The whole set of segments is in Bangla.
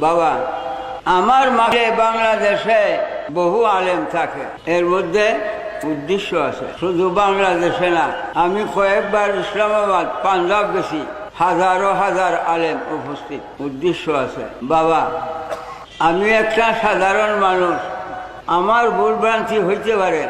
বাবা, আমার মাঠে বাংলাদেশে বহু আলেম থাকে, এর মধ্যে উদ্দেশ্য আছে। শুধু বাংলাদেশে না, আমি কয়েকবার ইসলামাবাদ, পাঞ্জাব গেছি, হাজারো হাজার আলেম উপস্থিত, উদ্দেশ্য আছে। বাবা, আমি একটা সাধারণ মানুষ, আমার ভুল ভ্রান্তি হইতে পারে।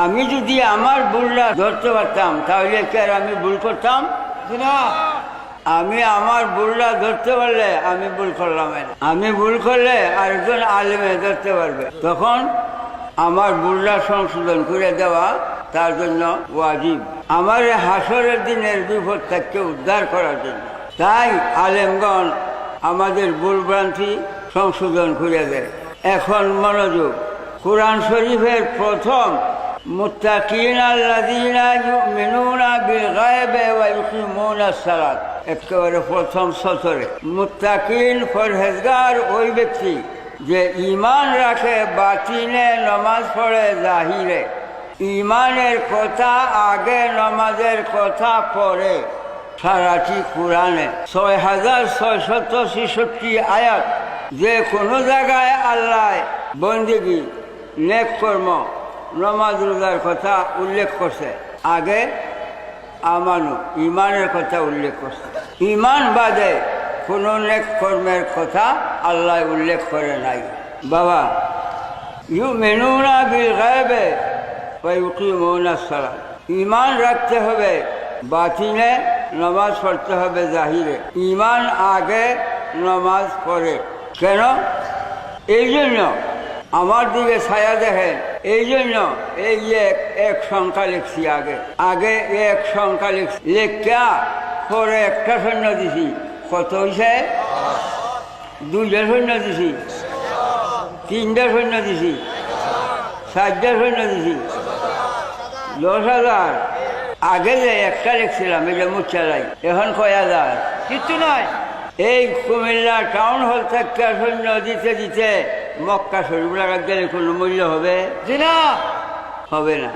আমি যদি আমার ভুলটা ধরতে পারতাম তাহলে কি আর আমি ভুল করতাম? আমি আমার ভুলটা ধরতে পারলে আমি ভুল করলাম না। আমি ভুল করলে আরেকজন আলেমে ধরতে পারবে, তখন আমার ভুলটা সংশোধন করে দেওয়া তার জন্য ওয়াজিব, আমার হাসরের দিনের বিপদ থেকে উদ্ধার করার জন্য। তাই আলেমগণ আমাদের ভুল ভ্রান্তি সংশোধন করে দেয়। এখন মনোযোগ, কোরআন শরীফের প্রথম মুত্তাকিন আল্লাযীনা ইউমিনুনা বিল গায়বি ওয়া ইউকিমুনাস সালাত, একেবারে প্রথম সতরে। মুত্তাকিন পরহেজগার ওই ব্যক্তি যে ঈমান রাখে, বাতিনে নামাজ পড়ে জাহিরে। ঈমানের কথা আগে, নামাজের কথা পরে। সারাটি কোরআনে ৬৬৬৬ আয়াত, যে কোনো জায়গায় আল্লাহ বন্দেগী, নেক কর্ম, নামাজ রোজার কথা উল্লেখ করছে, আগে আমানু, ঈমানের কথা উল্লেখ করছে। ঈমান বাদে কোনো নেক কর্মের কথা আল্লাহ উল্লেখ করে নাই। বাবা, ইউমিনুনা বিল গায়বি ওয়া ইউকিমুনাস সালাত, ঈমান রাখতে হবে, বাতিনে নামাজ পড়তে হবে জাহিরে। ঈমান আগে, নামাজ পড়ে। কেন? এই জন্য, আমার দিকে ছায়া দেখেন, এই জন্য এই যে এক সংখ্যা লিখছি, আগে আগে এক সংখ্যা লিখছি, লেখা পরে একটা সৈন্য দিছি। কত হয়েছে? 2টা সৈন্য দিছি, 3টা সৈন্য দিছি, 4টা সৈন্য দিছি, 10,000। আগে যে একটা লিখছিলাম, এটা মুচ্চালাই, এখন কয় হাজার? কিচ্ছু নয়। এই কুমিল্লা টাউন হল থেকে সৈন্য দিতে দিতে মক্কা শরীফ লাগার গেলে কোনো মূল্য হবে? না, হবে না।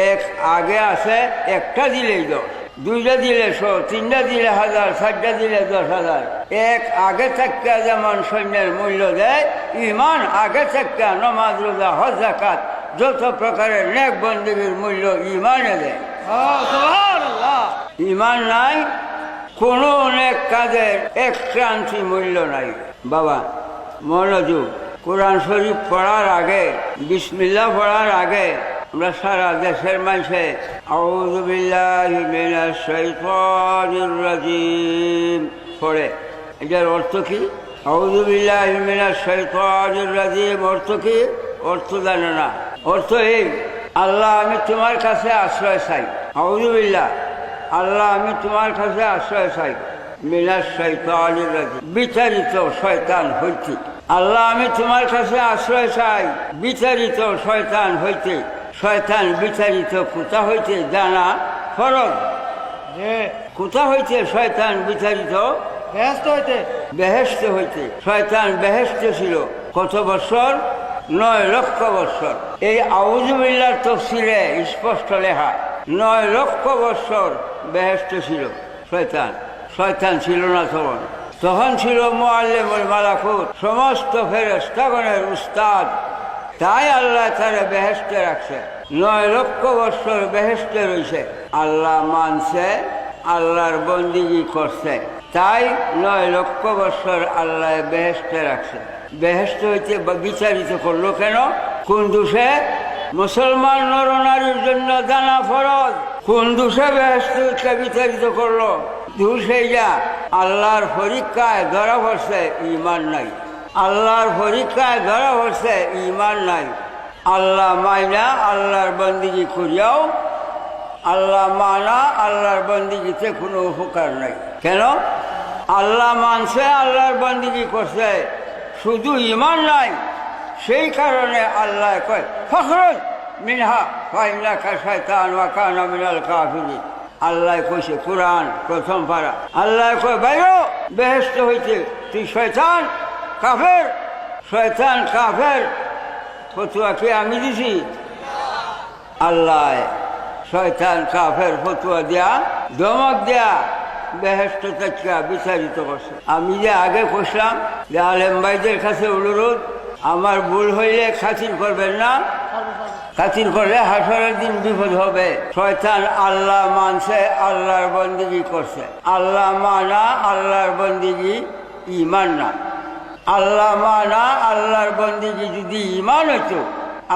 এক আগে আছে, একটা দিলেই 10, 2টা দিলে 100, 3টা দিলে 1000, 4টা দিলে 10,000। এক আগে থেকে যেমন সৈন্যের মূল্য দেয়, ঈমান আগে থেকে নামাজ রোজা হজ জাকাত যত প্রকারের নেক বন্দেগীর মূল্য ঈমানে দেয়। ঈমান নাই, কোনো নেক কাজের এক ক্রান্তি মূল্য নাই। বাবা, মনোযোগ, কোরআন শরীফ পড়ার আগে, বিসমিল্লাহ পড়ার আগে আমরা সারা দেশের মানুষে আউযু বিল্লাহি মিনাশ শাইতানির রাজিম পড়ে। এটার অর্থ কি? আউযু বিল্লাহি মিনাশ শাইতানির রাজিম অর্থ কি? অর্থ জানে না। অর্থ এই, আল্লাহ আমি তোমার কাছে আশ্রয় চাই। আউযু বিল্লাহ, আল্লাহ আমি তোমার কাছে আশ্রয় চাই মিনাশ শাইতানির রাজিম, বিতাড়িত শয়তান হইতে। আল্লাহ আমি তোমার কাছে আশ্রয় চাই বিতাড়িত শয়তান হইতে। শয়তান বিতাড়িত কোথা হইতে জানা ফরজ। কোথা হইতে শয়তান বিতাড়িত? বেহেশত হইতে। বেহেশত হইতে। শয়তান বেহেশত ছিল কত বছর? 9 লক্ষ বছর। এই আউযু বিল্লাহর তাফসীরে স্পষ্ট লেখা, 9 লক্ষ বছর বেহেশত ছিল শয়তান। শয়তান ছিল না তখন, তখন ছিল মুআল্লিমুল মালাকুত, সমস্ত ফেরেশতাগণের উস্তাদ। তাই আল্লাহ তারা বেহেশতে রাখছে। 9 লক্ষ বছর বেহেশতে রয়েছে। আল্লাহ মানছে, আল্লাহর বন্দেগী করছে, তাই 9 লক্ষ বছর আল্লাহ বেহেশতে রাখছে। বেহেশত হইতে বিচারিত করলো কেন? কোন দোষে? মুসলমান নরনারীর জন্য জানা ফরজ। কোন দোষে বেহেশতে বিচারিত করলো? দোষে যা আল্লাহর পরীক্ষায় ধরা পড়ছে ঈমান নাই। আল্লাহর পরীক্ষায় ধরা পড়ছে ঈমান নাই। আল্লাহ মাইনা আল্লাহর বন্দেগী করিয়াও আল্লাহ মানা আল্লাহর বন্দেগীতে কোনো উপকার নাই। কেন? আল্লাহ মানছে, আল্লাহর বন্দেগী করছে, শুধু ঈমান নাই। সেই কারণে আল্লাহ কয় ফখরুজ মিনহা ফাইন্নাকা শাইতান ওয়া কানা মিনাল কাফিরিন। আল্লাহ কইছে কোরআন প্রথম পারা, আল্লাহ কয় বাইরো বেহেশত হইতে, তুই শয়তান কাফের। শয়তান কাফের ফতুয়া কি আমি দিছি? আল্লাহ শয়তান কাফের ফতুয়া দিয়া, ধমক দিয়া বেহেশত থেকে বিচারিত করছে। আমি যে আগে কইলাম যে আলেম ভাইদের কাছে অনুরোধ, আমার ভুল হইলে খাতির করবেন না, খাতির করলে হাসরের দিন বিপদ হবে। শয়তান আল্লাহ মানছে, আল্লাহর বন্দেগী করছে। আল্লাহ মানা আল্লাহর বন্দেগী ঈমান না। আল্লাহ মানা আল্লাহর বন্দেগী যদি ঈমান হইতো,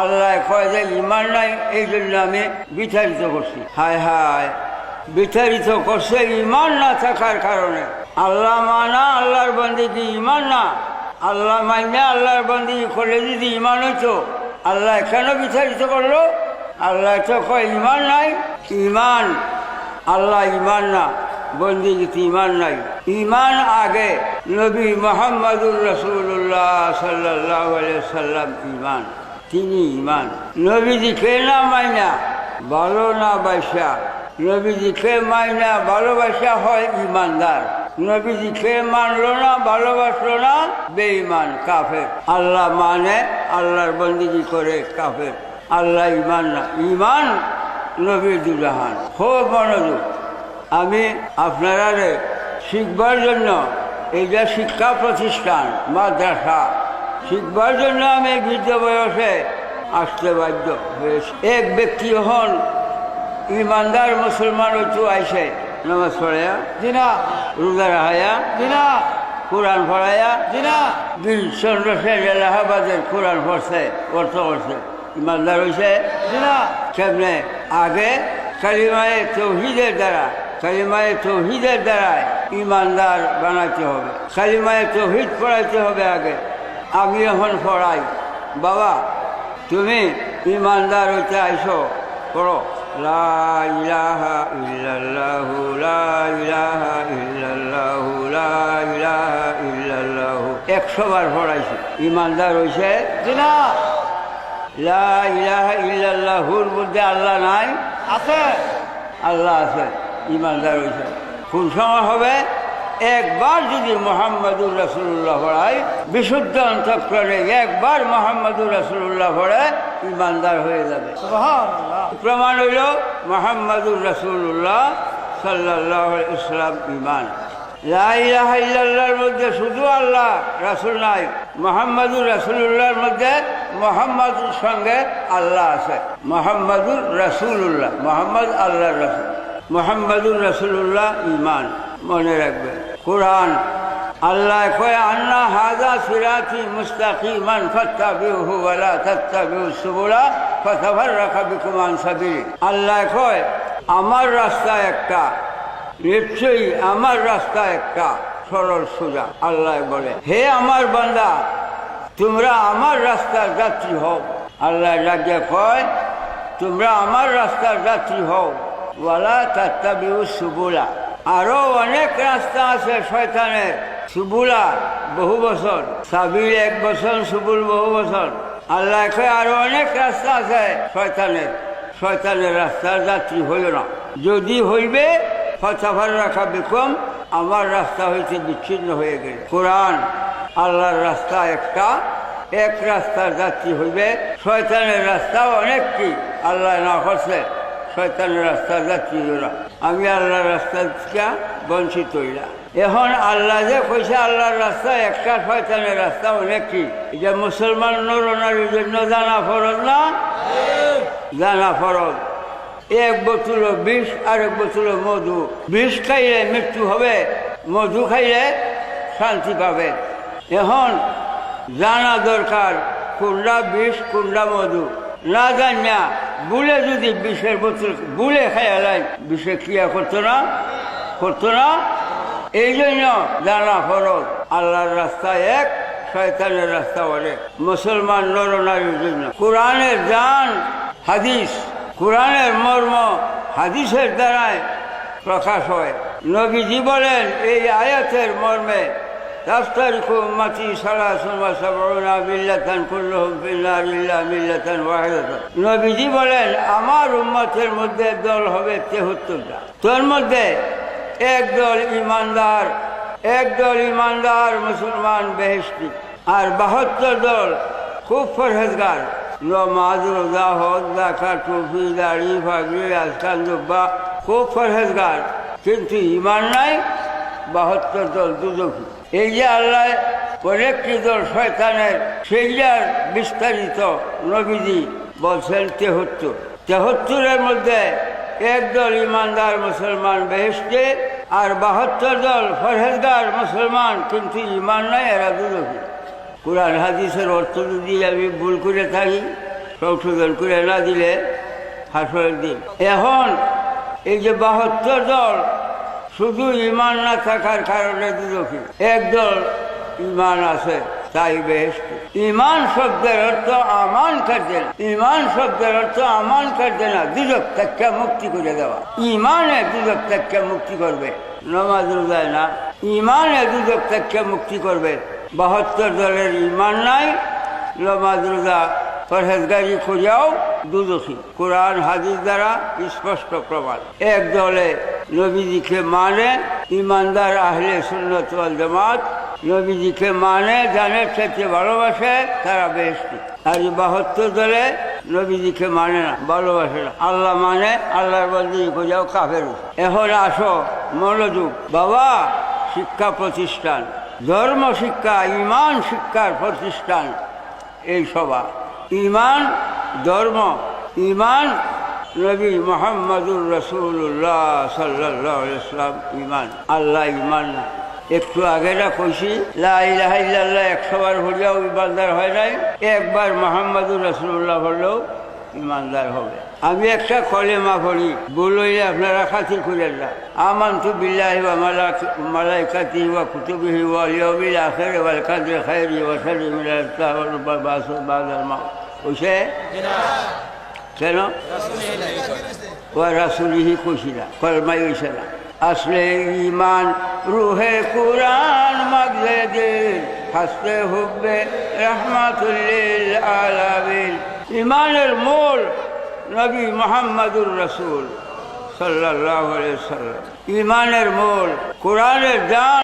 আল্লাহ কয় যে ঈমান নাই, এই জন্য আমি বিতাড়িত করছি। হায় হায়, বিতাড়িত করছে ঈমান না থাকার কারণে। আল্লাহ মানা আল্লাহর বন্দেগী ঈমান না। আল্লাহ মাইনে আল্লাহর বন্দেগী করলে যদি ঈমান হইতো, আল্লাহ কেন বিতাড়িত করলো? আল্লাহ তো কয় ঈমান নাই। ঈমান, আল্লাহ ঈমান না, বন্দেগীতে ঈমান নাই। ঈমান আগে নবী মুহাম্মদুর রাসূলুল্লাহ সাল্লাল্লাহু আলাইহি সাল্লাম ঈমান, তিনি ঈমান। নবীজিকে না মাইনা ভালো না বাসা, নবীজিকে মাইনা ভালোবাসা হয় ঈমানদার। নবীজিকে মানলো না, ভালোবাসলো না, বেঈমান, কাফের। আল্লাহ মানে আল্লাহর বন্দেগী করে কাফের। আল্লাহ ঈমান না। ঈমান নবীর দুজাহান। খুব মনোযোগ। আমি আপনারা শিখবার জন্য, এইটা শিক্ষা প্রতিষ্ঠান, মাদ্রাসা, শিখবার জন্য আমি বৃদ্ধ বয়সে আসতে বাধ্য হয়েছি। এক ব্যক্তি হন ইমানদার মুসলমান হইতো, আইসে নামাজ পড়াইয়া জিনা, রোজা রাখাইয়া জিনা, কোরআন পড়াইয়া জিনা, বীরচন্দ্র সেন এলাহাবাদের কোরআন পড়ছে, অর্থ করছে, ইমানদার হয়েছে জিনা। কেমনে? আগে কালিমায়ে তাওহীদের দ্বারা, কালিমায়ে তাওহীদের দ্বারায় ইমানদার বানাইতে হবে। কালিমায়ে তাওহীদ পড়াইতে হবে আগে। আমি এখন পড়াই, বাবা তুমি ইমানদার হইতে আইসো, পড়ো লা ইলাহা ইল্লাল্লাহু লা ইলাহা ইল্লাল্লাহু লা ইলাহা ইল্লাল্লাহু 100 বার পড়াইছি। ইমানদার হইছে জিনা। লা ইলাহা ইল্লাল্লাহুর মধ্যে আল্লাহ নাই? আছে, আল্লাহ আছে। ইমানদার হইছে। কোন সময় হবে? একবার যদি মুহাম্মদুর রাসূলুল্লাহ পড়ায়, বিশুদ্ধ অন্তঃকরণে একবার মুহাম্মদুর রাসূলুল্লাহ পড়ে, ইমানদার হয়ে যাবে। সুবহানাল্লাহ। প্রমাণ হইল মুহাম্মদুর রাসূলুল্লাহ সাল্লাল্লাহু আলাইহি ওয়াসাল্লাম ঈমান। লা ইলাহা ইল্লাল্লাহর মধ্যে শুধু আল্লাহ, রাসূল নাই। মুহাম্মদুর রাসূলুল্লাহর মধ্যে মুহাম্মদের সঙ্গে আল্লাহ আছে। মুহাম্মদুর রাসূলুল্লাহ, মুহাম্মদ আল্লাহর রাসূল। মুহাম্মদুর রাসূলুল্লাহ ঈমান। মনে রাখবে। কোরআন আল্লাহ কয় আন্না হাযা সিরাতি মুস্তাকিমান ফাত্তাবিউহু ওয়া লা তাত্তাবিউস সুবুলা ফাতাফাররাকা বিকুম আন সাবিলি। আল্লাহ কয় আমার রাস্তা একটা, নিশ্চয়ই আমার রাস্তা একটা, সরল সোজা। আল্লাহ বলে হে আমার বান্দা, তোমরা আমার রাস্তার যাত্রী হও। আল্লাহ ডাকে কয় তোমরা আমার রাস্তার যাত্রী হও। ওয়া লা তাত্তাবিউস সুবুলা। আরো অনেক রাস্তা আছে শয়তানের। সুবুলা বহু বছর, সাবিল 1 বছর, সুবুল বহু বছর। আল্লাহ কয় আরো অনেক রাস্তা আছে শয়তানের। শয়তানের রাস্তার যাত্রী হইল না। যদি হইবে ফাতাফাররাকা বিকুম, আমার রাস্তা হইতে বিচ্ছিন্ন হয়ে গেল। কোরআন আল্লাহর রাস্তা একটা, এক রাস্তার যাত্রী হইবে। শয়তানের রাস্তাও অনেকটি, আল্লাহ না করছে শয়তানের রাস্তার যাত্রী হইল। আমি আল্লাহর রাস্তা থেকে বঞ্চিত হইলাম। এখন আল্লাহ যে কইছে আল্লাহর রাস্তা একটা, শয়তানের রাস্তা অনেকটি। এটা মুসলমান নর-নারীর জন্য জানা ফরজ না? জানা ফরজ। 1 বোতল বিষ আর 1 বোতল মধু। বিষ খাইলে মৃত্যু হবে, মধু খাইলে শান্তি পাবে। এখন জানা দরকার কোনটা বিষ কোনটা মধু। না জানিয়া বুলে যদি বিষের বোতল বুলে খাইয়ালাই, বিষে ক্রিয়া করতো না, করতো না। এই জন্য জানা ফরজ। আল্লাহর রাস্তা এক, শয়তানের রাস্তা অনেক। মুসলমান নর-নারীর জন্য কোরআনের জান হাদিস, কোরআনের মর্ম হাদিসের দ্বারায় প্রকাশ হয়। নবীজি বলেন এই আয়াতের মর্মে তাফতারিকু উম্মতি সালাসুন ওয়া সাবউনা মিল্লাতান কুল্লুহুম ফিন্নার ইল্লা মিল্লাতান ওয়াহিদাতান। নবীজি বলেন আমার উম্মতের মধ্যে দল হবে 73টা। তোর মধ্যে একদল ইমানদার, একদল ইমানদার মুসলমান বেহেশতি, আর 72 দল খুব পরহেজগার। নামাজ, রোজা, হজ, যাকাত, টুপি, দাড়ি, পাগড়ি, আজকাল জুব্বা, খুব পরহেজগার। কিন্তু ইমান নাই, 72 দল দুজখী। এই যে আল্লাহ অনেকটি দল শয়তানের, সেইটার বিস্তারিত নবীজি বলছেন 73 মধ্যে একদল ইমানদার মুসলমান বেহেশতে, আর 72 দল ফরহেজগার মুসলমান কিন্তু ইমান নাই, এরা দুজখী। কোরআন হাদিসের অর্থ যদি আমি ভুল করে থাকি, সংশোধন করে না দিলে হাসরের দিন। এখন এই যে 72 দল শুধু ইমান না থাকার কারণে দুজখী, একদল ইমান আছে তাই বেহেশত। ইমান শব্দের অর্থ আমান কাটে না, ইমান শব্দের অর্থ আমান কাটে না, দুজক থেকে মুক্তি করে দেওয়া। ইমানে দুজক থেকে মুক্তি করবে, নামাজ রোজায় না, ইমানে দুজক থেকে মুক্তি করবে। 72 দলের ইমান নাই, নামাজ রোজা পরহেজগারি করিয়াও দুজখী। কোরআন হাদিস দ্বারা স্পষ্ট প্রমাণ। এক দলে নবীজিকে মানে, ইমানদার আহলে সুন্নাত ওয়াল জামাত, নবীজিকে মানে, জানের চাইতে ভালোবাসে, তারা বেহেশতি। আর 72 দলে নবীজিকে মানে না, ভালোবাসে না, আল্লাহ মানে, আল্লাহর বন্দী করিয়াও কাফের। এখন আসো মনোযোগ। বাবা, শিক্ষা প্রতিষ্ঠান, ধর্ম শিক্ষা, ইমান শিক্ষার প্রতিষ্ঠান এই সভা। ইমান ধর্ম, ইমান নবী মুহাম্মদুর রাসূলুল্লাহ সাল্লাল্লাহু আলাইহি ওয়াসাল্লাম ইমান, আল্লাহ ইমান না। একটু আগে না কইছি লা ইলাহা ইল্লাল্লাহ 100 বার হলেও ইমানদার হয় নাই, একবার মুহাম্মদুর রাসূলুল্লাহ হলেও ইমানদার হবে। আমি একটা কলেমা পড়ি, ভুল হইলে আপনারা খাতির করেন না। আমানতু বিল্লাহি ওয়া মালাইকাতিহি ওয়া কুতুবিহি ওয়াল ইয়াউমিল আখির ওয়াল কদরি খাইরি ওয়া শাররি মিনাল্লাহি ওয়া বা'দাল মাউত। কইছে কেন? ওয়া রাসূলিহি কইছি না, কলমাই হইছে না। আসলে ইমান রুহে কুরআন মগজে দিল, হাসতে হুব্বে রাহমাতুল লিল আলামিন। ইমানের মূল নবী মুহাম্মদুর রাসূল সাল্লাল্লাহু আলাইহি ওয়াসাল্লাম। ইমানের মূল কোরআনের দান।